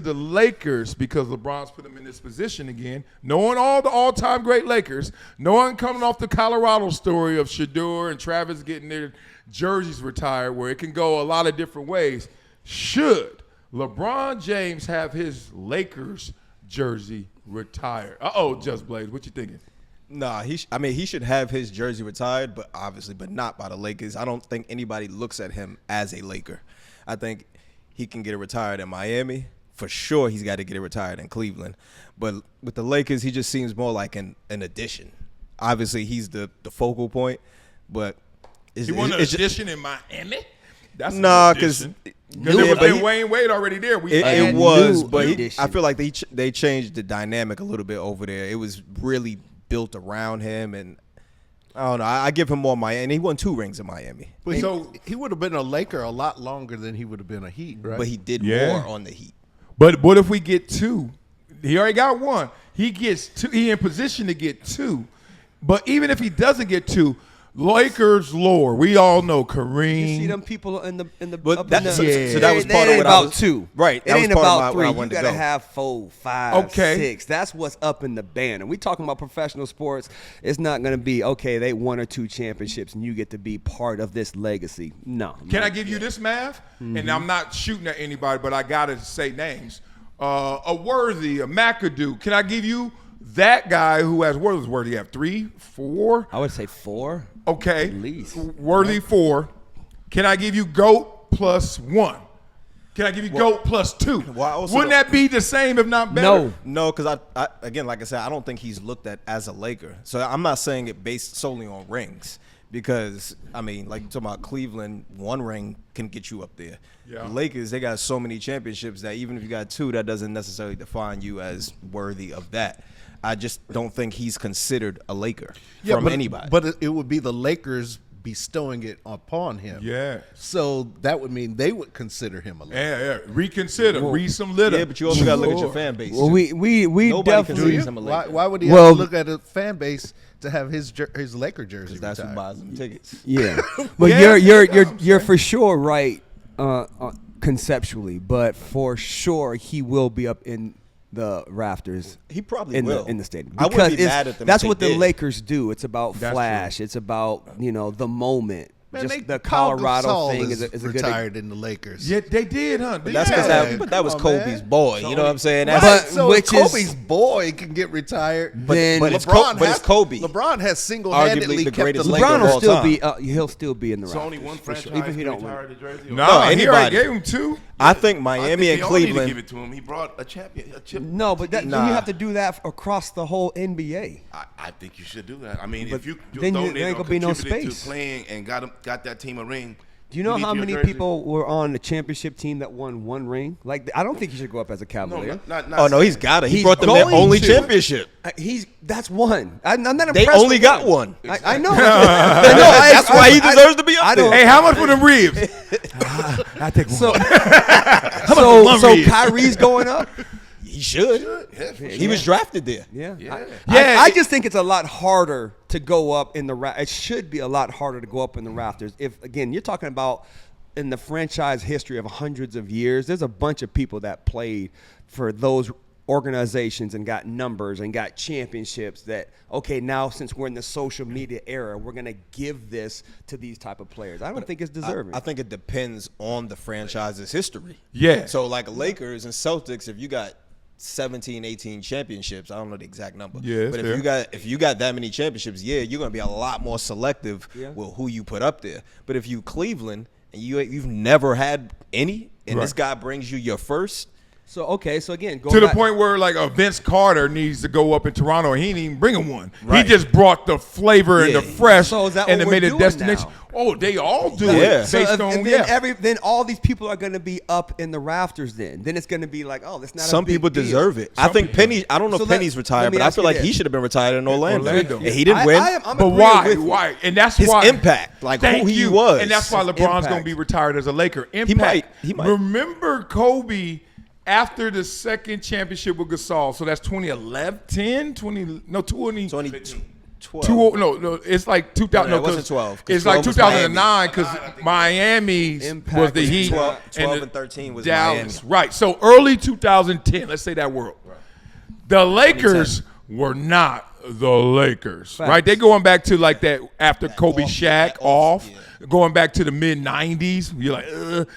the Lakers, because LeBron's put them in this position again, knowing all the all-time great Lakers, knowing coming off the Colorado story of Shedeur and Travis getting their jerseys retired, where it can go a lot of different ways, should LeBron James have his Lakers jersey retired? Just Blaze, what you thinking? Nah, he should have his jersey retired, but not by the Lakers. I don't think anybody looks at him as a Laker. I think he can get it retired in Miami. For sure, he's got to get it retired in Cleveland. But with the Lakers, he just seems more like an addition. Obviously, he's the focal point, but You want an addition in Miami? That's nah, because Wayne Wade already there. It was, but I feel like they changed the dynamic a little bit over there. It was really built around him, and I don't know. I give him more Miami. And he won 2 rings in Miami. But so he would have been a Laker a lot longer than he would have been a Heat, right? But he did more on the Heat. But what if we get 2? He already got 1. He gets 2. He in position to get 2. But even if he doesn't get 2, Lakers lore, we all know Kareem. You see them people in the but that was part of what I was 2. Right. It ain't about 3. You gotta have 4, 5, 6. That's what's up in the band. And we talking about professional sports. It's not gonna be they 1 or 2 championships and you get to be part of this legacy. No. Can I give you this math? And I'm not shooting at anybody, but I gotta say names. A Worthy, a McAdoo. Can I give you that guy who has Worthy have 3, 4? I would say 4. Okay. At least. Worthy 4. Can I give you GOAT plus 1? Can I give you GOAT plus 2? Wouldn't that be the same if not better? No, because I again, like I said, I don't think he's looked at as a Laker. So I'm not saying it based solely on rings. Because, I mean, like you're talking about Cleveland, 1 ring can get you up there. Yeah. The Lakers, they got so many championships that even if you got 2, that doesn't necessarily define you as worthy of that. I just don't think he's considered a Laker from anybody. But it would be the Lakers bestowing it upon him. Yeah. So that would mean they would consider him a Laker. Yeah. Reconsider. Read some litter. Yeah, but you also got to look at your fan base. Well, we Nobody definitely. considers him a Laker. Why would he have to look at a fan base to have his Laker jersey? That's who buys them tickets. Yeah. But you're for sure right conceptually, but for sure he will be up in the rafters. He probably will in the stadium. I wouldn't be mad at them. That's what the Lakers do. It's about flash. It's about the moment. Man, just the Colorado thing is a retired good in the Lakers. Yeah, they did, huh? But that's because that was Kobe's boy. You know what I'm saying? So if Kobe's boy can get retired, but it's Kobe. LeBron has single-handedly arguably the kept greatest the Laker LeBron of will all still time. be. He'll still be in the So rafters. only one franchise sure, even if he don't retired win. the jersey. No, he anybody. already gave him 2. I think Miami and They Cleveland. give it to him. He brought a chip. No, but then you have to do that across the whole NBA. I think you should do that. I mean, if you then there ain't gonna be no contributed space to playing and got that team a ring. Do you know how need your many jersey. people were on the championship team that won 1 ring? Like, I don't think he should go up as a Cavalier. No, he's got it. He He's brought them their going only to. championship. That's one. I'm not impressed. They only with got one. 1. I know. That's why he deserves to be up there. Hey, how much for them ribs? I take 1. So Kyrie's going up? He should. He was drafted there. Yeah. I just think it's a lot harder to go up in the it should be a lot harder to go up in the rafters. If, again, you're talking about in the franchise history of hundreds of years, there's a bunch of people that played for those organizations and got numbers and got championships that, okay, now since we're in the social media era, we're going to give this to these type of players. I don't think it's deserving. I think it depends on the franchise's history. Yeah. So like Lakers and Celtics, if you got 17, 18 championships, I don't know the exact number. Yeah, but fair. if you got that many championships, you're going to be a lot more selective with who you put up there. But if you Cleveland and you've never had any, and this guy brings you your first. So again, to the point where like a Vince Carter needs to go up in Toronto, and he didn't even bring him one. Right. He just brought the flavor and the fresh, so is that and what it made we're a destination. now? Oh, they all do it based on then all these people are going to be up in the rafters. Then it's going to be like, oh, that's not. Some a big people deal. deserve it. I think Penny. I don't know if Penny's retired, but I feel like he should have been retired in Orlando. And he didn't win. But why? Why? And that's his why impact, like who he was, and that's why LeBron's going to be retired as a Laker. Impact. He might. Remember Kobe. After the second championship with Gasol, so that's 2011, 20, no, 20. 2015. No, it's like 2000. No, it wasn't 12, 'cause It's like 12 was 2009 because Miami Impact was the was Heat. 12 and 13 was Dallas. Miami. Right. So early 2010. Let's say that world. The Lakers were not the Lakers. Right. They going back to like that after Kobe, Shaq off. Going back to the mid 90s. You're like, ugh.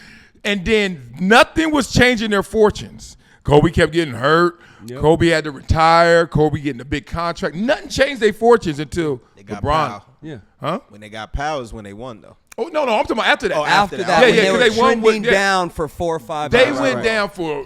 And then nothing was changing their fortunes. Kobe kept getting hurt. Yep. Kobe had to retire. Kobe getting a big contract. Nothing changed their fortunes until They got LeBron. Powell. Yeah. Huh? When they got Powers when they won, though. Oh, no, I'm talking about after that. Oh, After that, that. when Yeah, they were 'cause they won with- trending down for 4 or 5 They hours. went down for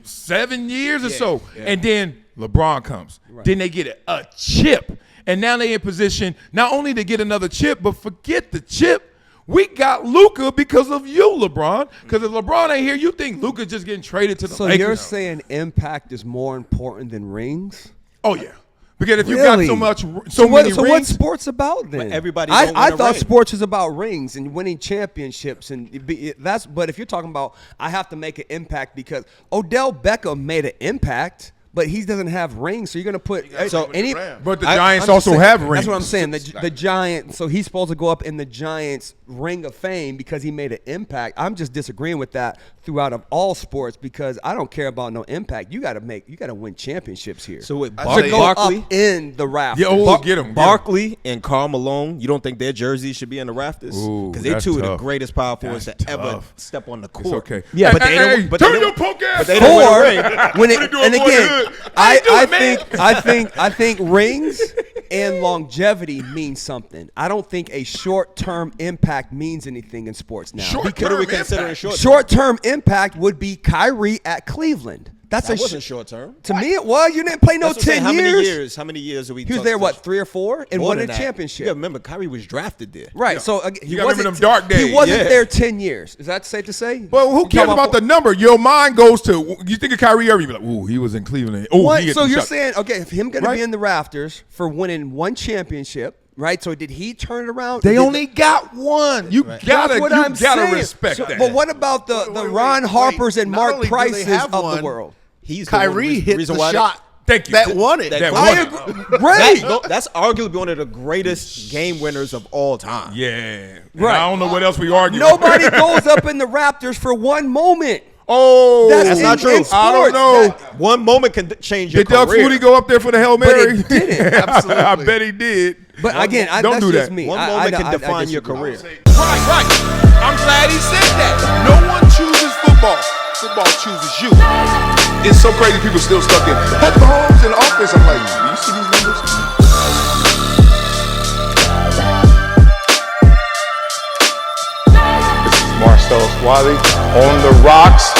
7 years or so. yeah. And then LeBron comes. Then they get a chip. And now they in position not only to get another chip, but forget the chip. We got Luka because of you, LeBron. Because if LeBron ain't here, you think Luka just getting traded to the So Lakers. you're saying impact is more important than rings? Oh, yeah. Because if you Really? got so many what's rings. sports about then? But everybody don't win I a thought ring. sports was about rings and winning championships, and that's. But if you're talking about, I have to make an impact because Odell Beckham made an impact, but he doesn't have rings. So you're gonna put So any. But the I'm Giants just also saying, have rings. That's what I'm saying. The Giants. So he's supposed to go up in the Giants' ring of fame because he made an impact. I'm just disagreeing with that throughout of all sports because I don't care about no impact. You got to win championships here. So with I to say- go Barkley, up in the rafters. Yeah, get him. Barkley and Karl Malone, you don't think their jerseys should be in the rafters? Ooh, Because they're that's two of the tough. greast power forwards That's to ever tough. step on the court. It's okay. Yeah, but they Hey, don't. But turn they your don't. punk ass. But they don't Or win a ring. when it, What you doing, and boy, again, hood? How you doing, I think rings and longevity mean something. I don't think a short-term impact means anything in sports now. Short What are term we considering impact. short? Short-term impact would be Kyrie at Cleveland. That's That a wasn't short term. To me, it was. You didn't play no That's what I'm saying. 10 How years. many years? How many years are we? He was there, what, 3 or 4, and More won than a that. championship. Yeah, remember Kyrie was drafted there. Right. So he gotta remember wasn't. them dark days. He wasn't Yeah. there 10 years. Is that safe to say? Well, who You cares talking about the number? Your mind goes to, you think of Kyrie Irving, you be like, ooh, he was in Cleveland. Ooh, What? he hit So the you're shot. saying, okay, if him going to Right. be in the rafters for winning one championship, right? So did he turn it around? They Did only got one. You That's gotta, what you I'm gotta saying. respect So- that. But what about the Ron Harpers and Not Mark only do they Prices have of one, the world? He's the one Kyrie hit reason the why shot Thank you. that won it. That won won it. it. Right. That's arguably one of the greatest game winners of all time. Yeah. And Right. I don't know what else we argue. Nobody goes up in the Raptors for one moment. Oh, That's not true. in I don't sports. know. One moment can change your Did Doug career. Flutie go up there for the Hail Mary? he didn't. Absolutely. I bet he did. But again, Don't that's do just that. me. One I- moment I- can I define your disagree. career. Right. I'm glad he said that. No one chooses football. Football chooses you. It's so crazy people still stuck in. Put Mahomes in the offense. I'm like, do you see these numbers? This is Marcellus Wiley on the rocks.